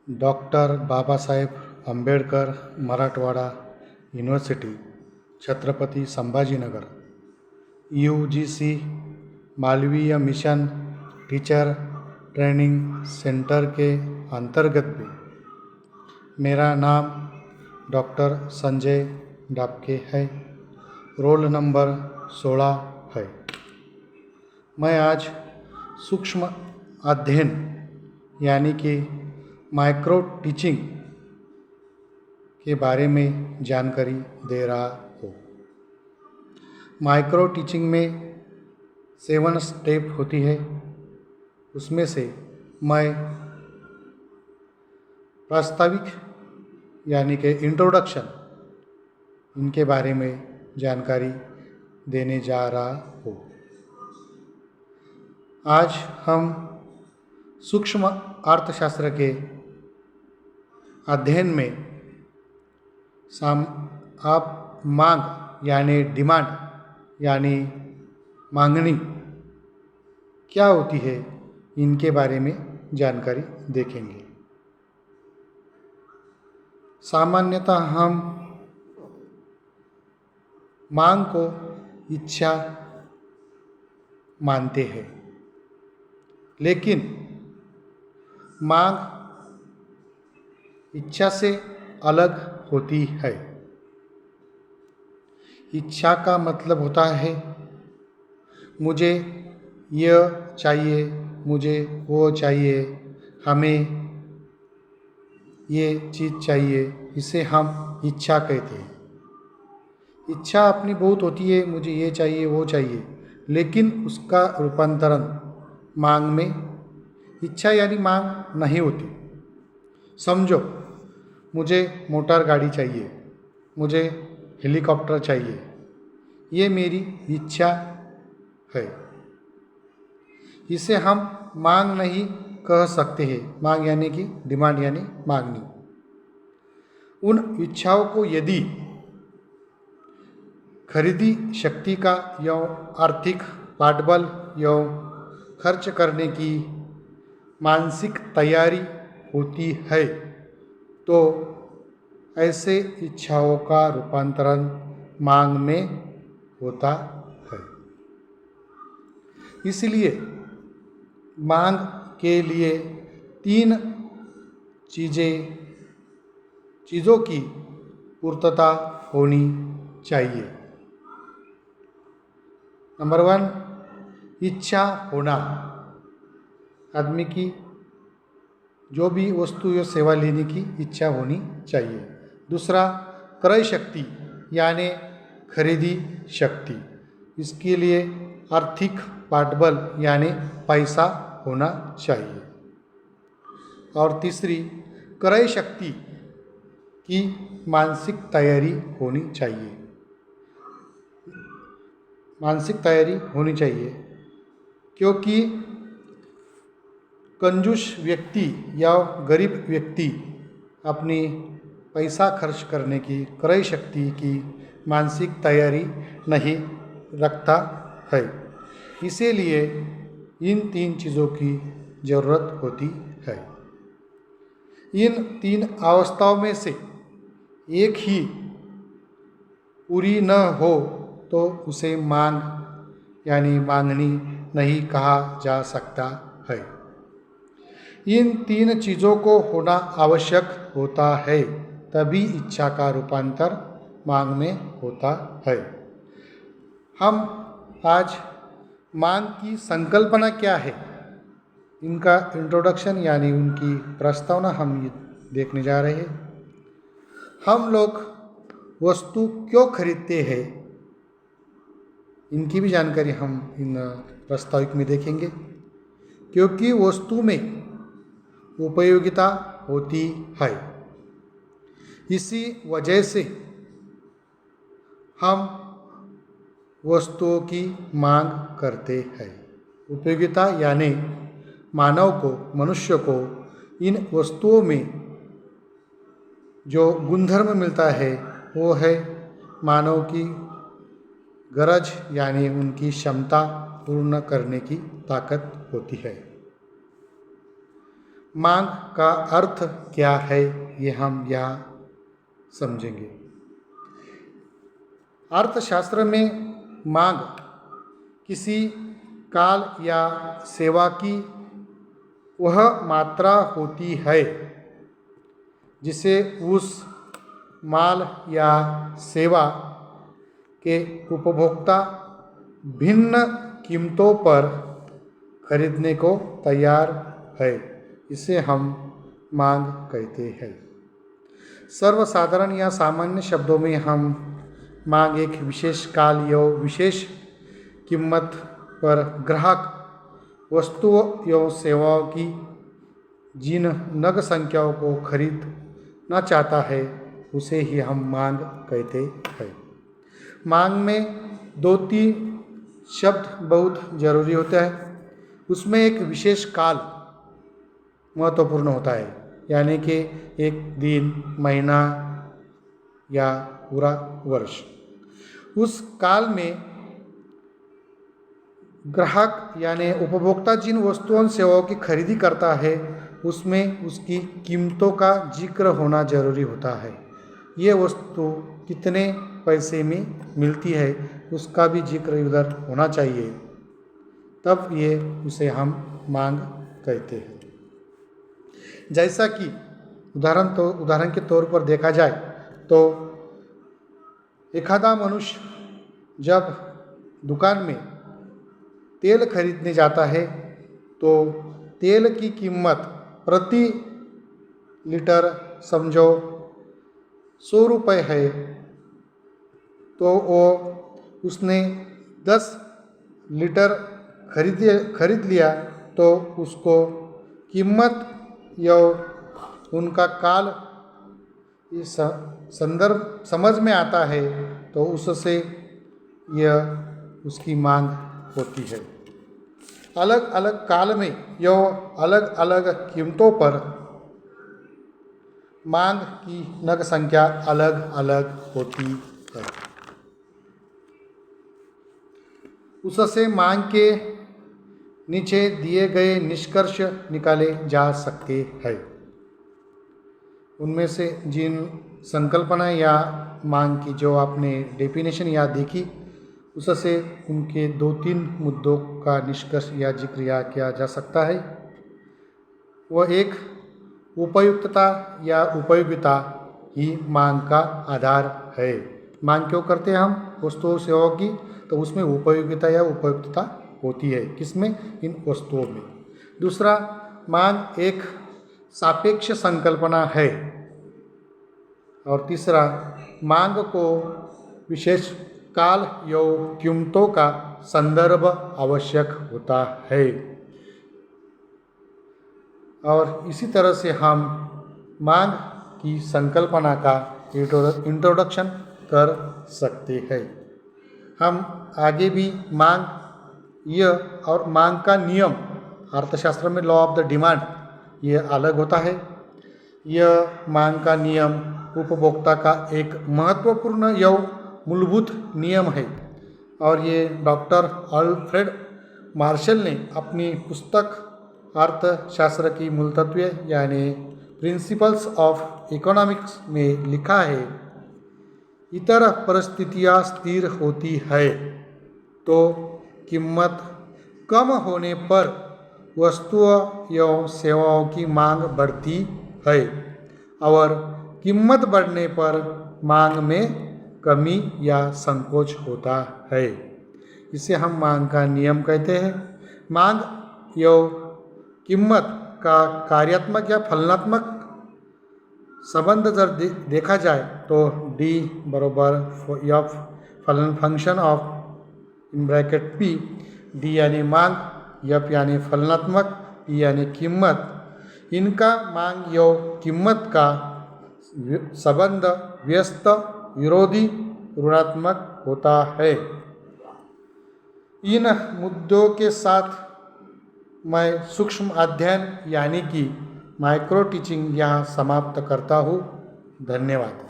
Doctor Babasaheb Ambedkar Marathwada university Chhatrapati Sambhajinagar UGC Malviya mission teacher training centre के अंतर्गत भी मेरा नाम डॉक्टर संजय डाबके है। रोल नंबर 16 है। मैं आज सूक्ष्म अध्ययन यानी कि माइक्रो टीचिंग के बारे में जानकारी दे रहा हूँ। माइक्रो टीचिंग में 7 स्टेप होती है। उसमें से मैं प्रास्ताविक यानी कि इंट्रोडक्शन इनके बारे में जानकारी देने जा रहा हूँ। आज हम सूक्ष्म अर्थशास्त्र के अध्ययन में आप मांग यानी डिमांड यानी मांगनी क्या होती है इनके बारे में जानकारी देखेंगे। सामान्यतः हम मांग को इच्छा मानते हैं, लेकिन मांग इच्छा से अलग होती है। इच्छा का मतलब होता है मुझे यह चाहिए, मुझे वो चाहिए, हमें ये चीज़ चाहिए, इसे हम इच्छा कहते हैं। इच्छा अपनी बहुत होती है, मुझे ये चाहिए वो चाहिए, लेकिन उसका रूपांतरण मांग में इच्छा यानी मांग नहीं होती। समझो, मुझे मोटर गाड़ी चाहिए, मुझे हेलीकॉप्टर चाहिए, ये मेरी इच्छा है। इसे हम मांग नहीं कह सकते हैं। मांग यानी कि डिमांड यानी मांगनी। उन इच्छाओं को यदि खरीदी शक्ति का या आर्थिक पाठबल या खर्च करने की मानसिक तैयारी होती है तो ऐसे इच्छाओं का रूपांतरण मांग में होता है। इसलिए मांग के लिए 3 चीज़ों की पूर्तता होनी चाहिए। नंबर 1, इच्छा होना। आदमी की जो भी वस्तु या सेवा लेने की इच्छा होनी चाहिए। दूसरा, क्रय शक्ति यानी खरीदी शक्ति। इसके लिए आर्थिक पाठबल यानी पैसा होना चाहिए। और तीसरी, क्रय शक्ति की मानसिक तैयारी होनी चाहिए। मानसिक तैयारी होनी चाहिए क्योंकि कंजूस व्यक्ति या गरीब व्यक्ति अपनी पैसा खर्च करने की क्रय शक्ति की मानसिक तैयारी नहीं रखता है। इसीलिए इन 3 चीज़ों की ज़रूरत होती है। इन 3 अवस्थाओं में से एक ही पूरी न हो तो उसे मांग यानी मांगनी नहीं कहा जा सकता है। इन 3 चीज़ों को होना आवश्यक होता है, तभी इच्छा का रूपांतर मांग में होता है। हम आज मांग की संकल्पना क्या है, इनका इंट्रोडक्शन यानी उनकी प्रस्तावना हम देखने जा रहे हैं। हम लोग वस्तु क्यों खरीदते हैं, इनकी भी जानकारी हम इन प्रस्ताविक में देखेंगे। क्योंकि वस्तु में उपयोगिता होती है, इसी वजह से हम वस्तुओं की मांग करते हैं। उपयोगिता यानी मनुष्य को इन वस्तुओं में जो गुणधर्म मिलता है वो है मानव की गरज यानी उनकी क्षमता पूर्ण करने की ताकत होती है। मांग का अर्थ क्या है, ये हम यहाँ समझेंगे। अर्थशास्त्र में मांग किसी काल या सेवा की वह मात्रा होती है जिसे उस माल या सेवा के उपभोक्ता भिन्न कीमतों पर खरीदने को तैयार है। इसे हम मांग कहते हैं। सर्वसाधारण या सामान्य शब्दों में हम मांग एक विशेष काल या विशेष कीमत पर ग्राहक वस्तुओं एवं सेवाओं की जिन नग संख्याओं को खरीदना चाहता है उसे ही हम मांग कहते हैं। मांग में 2-3 शब्द बहुत ज़रूरी होता है। उसमें एक विशेष काल महत्वपूर्ण होता है, यानी कि एक दिन, महीना या पूरा वर्ष। उस काल में ग्राहक यानी उपभोक्ता जिन वस्तुओं सेवाओं की खरीदी करता है उसमें उसकी कीमतों का जिक्र होना जरूरी होता है। ये वस्तु कितने पैसे में मिलती है उसका भी जिक्र उधर होना चाहिए, तब ये उसे हम मांग कहते हैं। जैसा कि उदाहरण के तौर पर देखा जाए तो एखादा मनुष्य जब दुकान में तेल खरीदने जाता है तो तेल की कीमत प्रति लीटर समझो 100 रुपये है, तो वो उसने 10 लीटर खरीद लिया तो उसको कीमत या उनका काल इस संदर्भ समझ में आता है, तो उससे यह उसकी मांग होती है। अलग अलग काल में या अलग अलग कीमतों पर मांग की नग संख्या अलग अलग होती है। उससे मांग के नीचे दिए गए निष्कर्ष निकाले जा सकते हैं। उनमें से जिन संकल्पना या मांग की जो आपने डेफिनेशन या देखी, उससे उनके 2-3 मुद्दों का निष्कर्ष या जिक्र या किया जा सकता है। वह एक उपयुक्तता या उपयोगिता ही मांग का आधार है। मांग क्यों करते हैं हम वस्तुओं सेवाओं की, तो उसमें उपयोगिता या उपयुक्तता होती है। किसमें? इन वस्तुओं में। दूसरा, मांग एक सापेक्ष संकल्पना है। और तीसरा, मांग को विशेष काल या कीमतों का संदर्भ आवश्यक होता है। और इसी तरह से हम मांग की संकल्पना का इंट्रोडक्शन कर सकते हैं। हम आगे भी मांग यह और मांग का नियम, अर्थशास्त्र में लॉ ऑफ द डिमांड, ये अलग होता है। यह मांग का नियम उपभोक्ता का एक महत्वपूर्ण या मूलभूत नियम है और ये डॉक्टर अल्फ्रेड मार्शल ने अपनी पुस्तक अर्थशास्त्र की मूलतत्व यानी प्रिंसिपल्स ऑफ इकोनॉमिक्स में लिखा है। इतर परिस्थितियाँ स्थिर होती है तो कीमत कम होने पर वस्तुओं एवं सेवाओं की मांग बढ़ती है और कीमत बढ़ने पर मांग में कमी या संकोच होता है। इसे हम मांग का नियम कहते हैं। मांग या कीमत का कार्यात्मक या फलनात्मक संबंध जब देखा जाए तो D बराबर F function of in bracket P, D यानी मांग, F यानी फलनात्मक, P यानी कीमत। इनका मांग या कीमत का संबंध व्यस्त, विरोधी, ऋणात्मक होता है। इन मुद्दों के साथ मैं सूक्ष्म अध्ययन यानी कि माइक्रो टीचिंग यहाँ समाप्त करता हूँ। धन्यवाद।